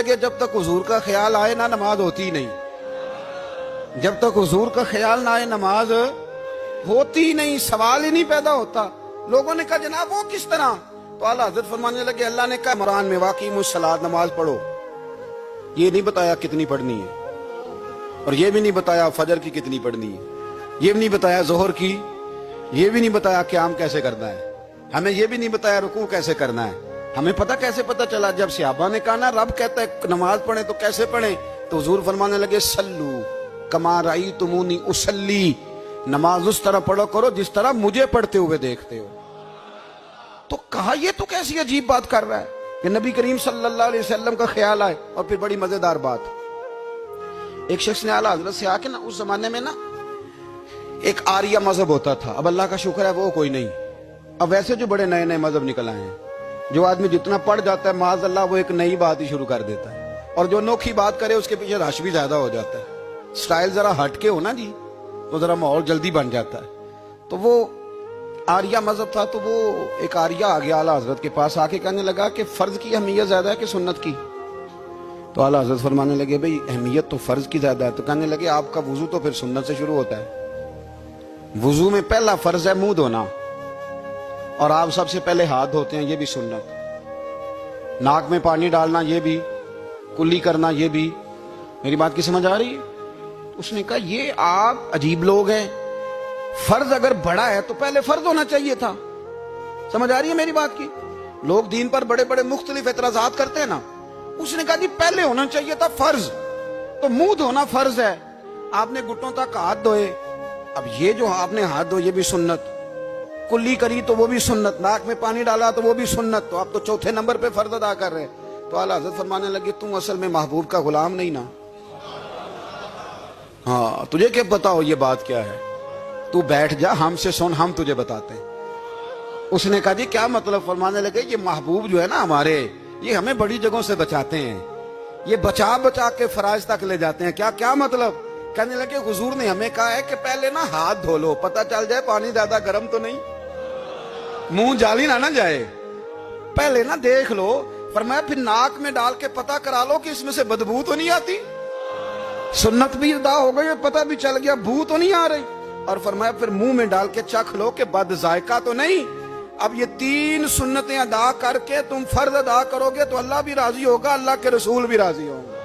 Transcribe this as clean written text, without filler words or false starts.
لگے جب تک حضور کا خیال آئے نہ نماز ہوتی ہی نہیں. جب تک حضور کا خیال نہ آئے نماز ہوتی ہی نہیں, سوال ہی نہیں پیدا ہوتا. لوگوں نے کہا جناب وہ کس طرح؟ تو اعلیٰ حضرت فرمانے لگے اللہ نے کہا قرآن میں واقعی الصلاۃ نماز پڑھو. یہ نہیں بتایا کتنی پڑھنی ہے, اور یہ بھی نہیں بتایا فجر کی کتنی پڑھنی ہے, یہ بھی نہیں بتایا ظہر کی, یہ بھی نہیں بتایا قیام کیسے کرنا ہے, ہمیں یہ بھی نہیں بتایا رکوع کیسے کرنا ہے. ہمیں کیسے پتہ چلا؟ جب صحابہ نے کہا نا رب کہتا ہے نماز پڑھیں تو کیسے پڑھیں, تو حضور فرمانے لگے سلو کما رأیتمونی اصلی, نماز اس طرح پڑھو کرو جس طرح مجھے پڑھتے ہوئے دیکھتے ہو. تو کہا یہ تو کیسی عجیب بات کر رہا ہے کہ نبی کریم صلی اللہ علیہ وسلم کا خیال آئے. اور پھر بڑی مزیدار بات, ایک شخص نے اعلیٰ حضرت سے آ کے نا اس زمانے میں نا ایک آریہ مذہب ہوتا تھا, اب اللہ کا شکر ہے وہ کوئی نہیں. اب ویسے جو بڑے نئے نئے مذہب نکل آئے ہیں, جو آدمی جتنا پڑھ جاتا ہے معاذ اللہ وہ ایک نئی بات ہی شروع کر دیتا ہے, اور جو انوکھی بات کرے اس کے پیچھے رش بھی زیادہ ہو جاتا ہے. سٹائل ذرا ہٹ کے ہو نا جی تو ذرا ماحول جلدی بن جاتا ہے. تو وہ آریہ مذہب تھا, تو وہ ایک آریہ آ گیا اعلیٰ حضرت کے پاس, آ کے کہنے لگا کہ فرض کی اہمیت زیادہ ہے کہ سنت کی؟ تو اعلیٰ حضرت فرمانے لگے بھئی اہمیت تو فرض کی زیادہ ہے. تو کہنے لگے آپ کا وضو تو پھر سنت سے شروع ہوتا ہے. وضو میں پہلا فرض ہے منہ دھونا, اور آپ سب سے پہلے ہاتھ دھوتے ہیں, یہ بھی سنت. ناک میں پانی ڈالنا یہ بھی, کلی کرنا یہ بھی. میری بات کی سمجھ آ رہی ہے؟ اس نے کہا یہ آپ عجیب لوگ ہیں, فرض اگر بڑا ہے تو پہلے فرض ہونا چاہیے تھا. سمجھ آ رہی ہے میری بات کی؟ لوگ دین پر بڑے بڑے مختلف اعتراضات کرتے ہیں نا. اس نے کہا جی پہلے ہونا چاہیے تھا فرض, تو منہ دھونا فرض ہے, آپ نے گھٹنوں تک ہاتھ دھوئے. اب یہ جو آپ نے ہاتھ دھو یہ بھی سنت, کلی کری تو وہ بھی سنت, ناک میں پانی ڈالا تو وہ بھی سنت, تو آپ تو چوتھے نمبر پہ فرض ادا کر رہے. تو اعلیٰ حضرت فرمانے لگے تم اصل میں محبوب کا غلام نہیں نا. ہاں تجھے کیا پتا ہو یہ بات کیا ہے, تو بیٹھ جا ہم سے سن, ہم تجھے بتاتے ہیں. اس نے کہا جی کیا مطلب؟ فرمانے لگے یہ محبوب جو ہے نا ہمارے, یہ ہمیں بڑی جگہوں سے بچاتے ہیں, یہ بچا بچا کے فرائض تک لے جاتے ہیں. کیا مطلب؟ کہنے لگے حضور نے ہمیں کہا ہے کہ پہلے نا ہاتھ دھو لو, پتہ چل جائے پانی زیادہ گرم تو نہیں, منہ جالی نہ جائے, پہلے نا دیکھ لو. فرمایا پھر ناک میں ڈال کے پتہ کرا لو کہ اس میں سے بدبو تو نہیں آتی. سنت بھی ادا ہو گئی, پتہ بھی چل گیا بو تو نہیں آ رہی. اور فرمایا پھر منہ میں ڈال کے چکھ لو کہ بد ذائقہ تو نہیں. اب یہ 3 سنتیں ادا کر کے تم فرض ادا کرو گے تو اللہ بھی راضی ہوگا, اللہ کے رسول بھی راضی ہوں گے.